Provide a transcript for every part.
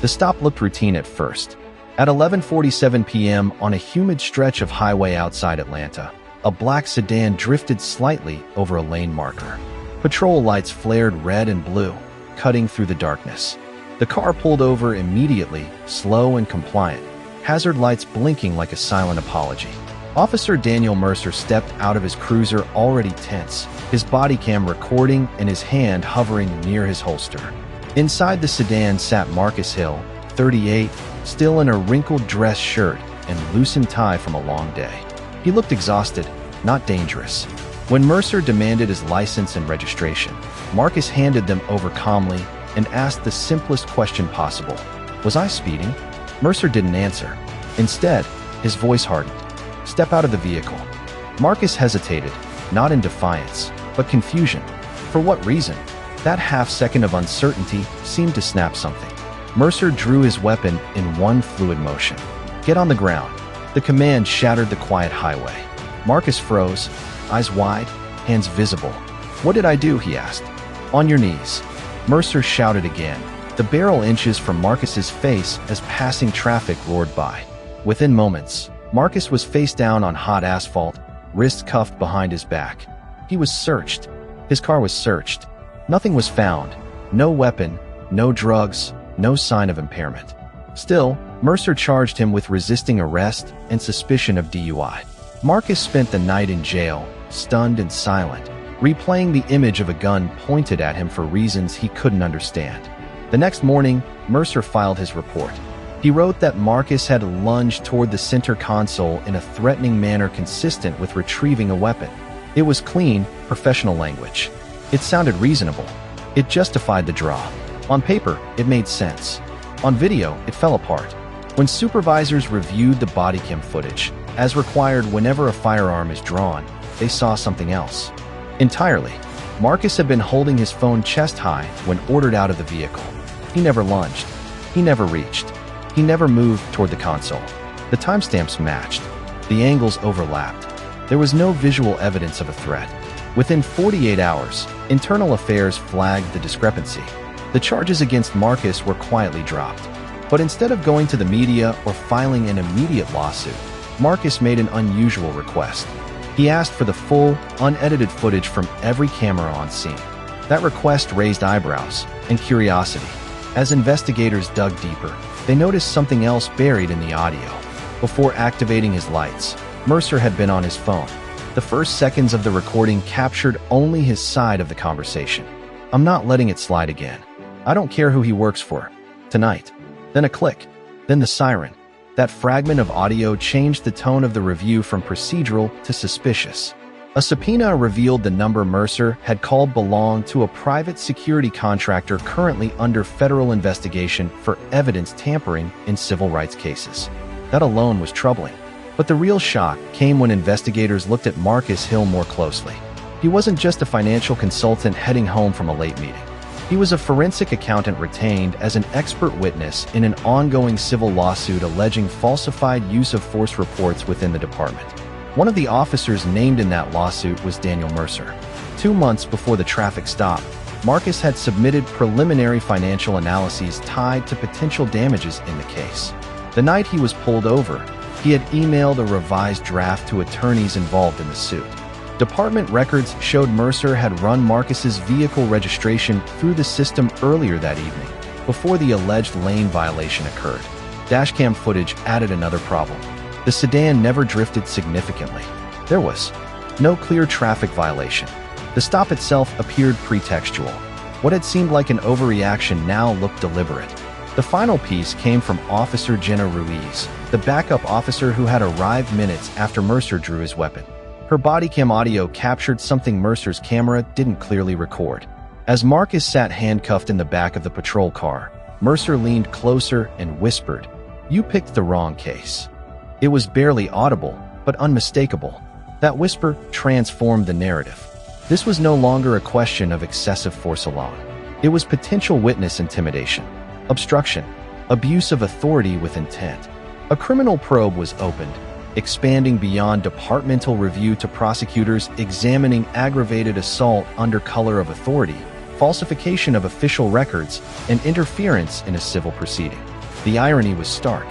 The stop looked routine at first. At 11:47 p.m. on a humid stretch of highway outside Atlanta, a black sedan drifted slightly over a lane marker. Patrol lights flared red and blue, cutting through the darkness. The car pulled over immediately, slow and compliant, hazard lights blinking like a silent apology. Officer Daniel Mercer stepped out of his cruiser already tense, his body cam recording and his hand hovering near his holster. Inside the sedan sat Marcus Hill, 38, still in a wrinkled dress shirt and loosened tie from a long day. He looked exhausted, not dangerous. When Mercer demanded his license and registration, Marcus handed them over calmly and asked the simplest question possible. Was I speeding? Mercer didn't answer. Instead, his voice hardened. Step out of the vehicle. Marcus hesitated, not in defiance, but confusion. For what reason? That half-second of uncertainty seemed to snap something. Mercer drew his weapon in one fluid motion. Get on the ground. The command shattered the quiet highway. Marcus froze, eyes wide, hands visible. What did I do? He asked. On your knees. Mercer shouted again, the barrel inches from Marcus's face as passing traffic roared by. Within moments, Marcus was face down on hot asphalt, wrists cuffed behind his back. He was searched. His car was searched. Nothing was found. No weapon, no drugs, no sign of impairment. Still, Mercer charged him with resisting arrest and suspicion of DUI. Marcus spent the night in jail, stunned and silent, replaying the image of a gun pointed at him for reasons he couldn't understand. The next morning, Mercer filed his report. He wrote that Marcus had lunged toward the center console in a threatening manner consistent with retrieving a weapon. It was clean, professional language. It sounded reasonable. It justified the draw. On paper, it made sense. On video, it fell apart. When supervisors reviewed the Bodycam footage, as required whenever a firearm is drawn, they saw something else. Entirely. Marcus had been holding his phone chest high when ordered out of the vehicle. He never lunged. He never reached. He never moved toward the console. The timestamps matched. The angles overlapped. There was no visual evidence of a threat. Within 48 hours, Internal Affairs flagged the discrepancy. The charges against Marcus were quietly dropped. But instead of going to the media or filing an immediate lawsuit, Marcus made an unusual request. He asked for the full, unedited footage from every camera on scene. That request raised eyebrows and curiosity. As investigators dug deeper, they noticed something else buried in the audio. Before activating his lights, Mercer had been on his phone. The first seconds of the recording captured only his side of the conversation. I'm not letting it slide again. I don't care who he works for. Tonight. Then a click. Then the siren. That fragment of audio changed the tone of the review from procedural to suspicious. A subpoena revealed the number Mercer had called belonged to a private security contractor currently under federal investigation for evidence tampering in civil rights cases. That alone was troubling. But the real shock came when investigators looked at Marcus Hill more closely. He wasn't just a financial consultant heading home from a late meeting. He was a forensic accountant retained as an expert witness in an ongoing civil lawsuit alleging falsified use of force reports within the department. One of the officers named in that lawsuit was Daniel Mercer. 2 months before the traffic stop, Marcus had submitted preliminary financial analyses tied to potential damages in the case. The night he was pulled over, he had emailed a revised draft to attorneys involved in the suit. Department records showed Mercer had run Marcus's vehicle registration through the system earlier that evening, before the alleged lane violation occurred. Dashcam footage added another problem. The sedan never drifted significantly. There was no clear traffic violation. The stop itself appeared pretextual. What had seemed like an overreaction now looked deliberate. The final piece came from Officer Jenna Ruiz, the backup officer who had arrived minutes after Mercer drew his weapon. Her bodycam audio captured something Mercer's camera didn't clearly record. As Marcus sat handcuffed in the back of the patrol car, Mercer leaned closer and whispered, "You picked the wrong case." It was barely audible, but unmistakable. That whisper transformed the narrative. This was no longer a question of excessive force alone. It was potential witness intimidation, obstruction, abuse of authority with intent. A criminal probe was opened, expanding beyond departmental review to prosecutors examining aggravated assault under color of authority, falsification of official records, and interference in a civil proceeding. The irony was stark.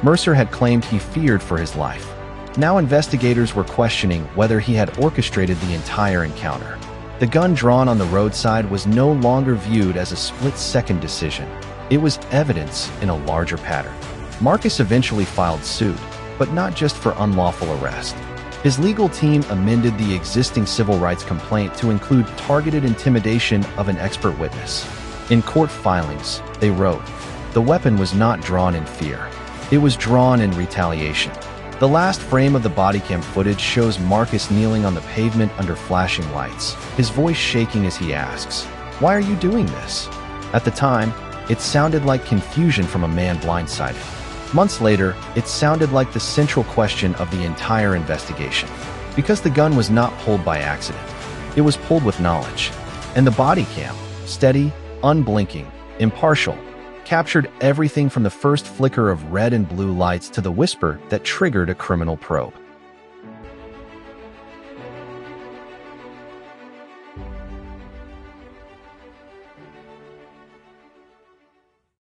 Mercer had claimed he feared for his life. Now investigators were questioning whether he had orchestrated the entire encounter. The gun drawn on the roadside was no longer viewed as a split-second decision. It was evidence in a larger pattern. Marcus eventually filed suit, but not just for unlawful arrest. His legal team amended the existing civil rights complaint to include targeted intimidation of an expert witness. In court filings, they wrote, "The weapon was not drawn in fear. It was drawn in retaliation." The last frame of the bodycam footage shows Marcus kneeling on the pavement under flashing lights, his voice shaking as he asks, "Why are you doing this?" At the time, it sounded like confusion from a man blindsided. Months later, it sounded like the central question of the entire investigation. Because the gun was not pulled by accident. It was pulled with knowledge. And the body cam, steady, unblinking, impartial, captured everything from the first flicker of red and blue lights to the whisper that triggered a criminal probe.